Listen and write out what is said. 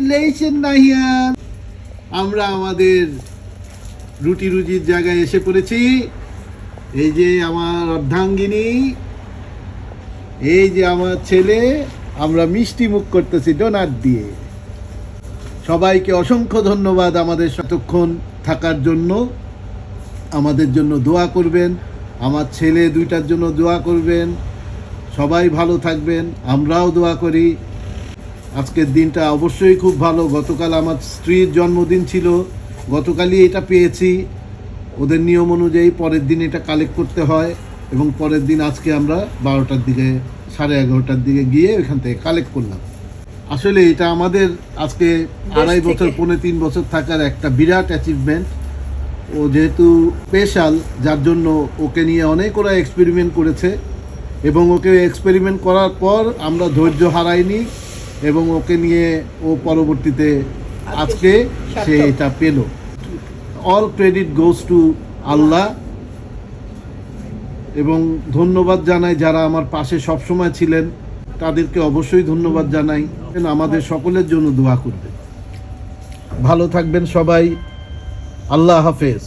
Congratulation Nahiyan. আমরা আমাদের রুটি রুজির জায়গায় এসে পড়েছি। এই যে আমার অর্ধাঙ্গিনী, এই যে আমার ছেলে, আমরা মিষ্টি মুখ করতেছি ডোনাট দিয়ে। সবাইকে অসংখ্য ধন্যবাদ আমাদের এতক্ষণ থাকার জন্য। আমাদের জন্য দোয়া করবেন, আমার ছেলে দুইটার জন্য দোয়া করবেন। সবাই ভালো থাকবেন, আমরাও দোয়া করি। আজকের দিনটা অবশ্যই খুব ভালো। গতকাল আমার স্ত্রীর জন্মদিন ছিল, গতকালই এটা পেয়েছি। ওদের নিয়ম অনুযায়ী পরের দিন এটা কালেক্ট করতে হয়, এবং পরের দিন আজকে আমরা 12টার দিকে, 11:30টার দিকে গিয়ে ওইখান থেকে কালেক্ট করলাম। আসলে এটা আমাদের আজকে 2.5 বছর, 3.25 বছর থাকার একটা বিরাট অ্যাচিভমেন্ট। ও যেহেতু স্পেশাল, যার জন্য ওকে নিয়ে অনেক ওরা এক্সপেরিমেন্ট করেছে, এবং ওকে এক্সপেরিমেন্ট করার পর আমরা ধৈর্য হারাইনি, এবং ওকে নিয়ে ও পরবর্তীতে আজকে সে এটা পেল। অল ক্রেডিট গোজ টু আল্লাহ। এবং ধন্যবাদ জানাই যারা আমার পাশে সবসময় ছিলেন, তাদেরকে অবশ্যই ধন্যবাদ জানাই। আমাদের সকলের জন্য দোয়া করবেন। ভালো থাকবেন সবাই। আল্লাহ হাফেজ।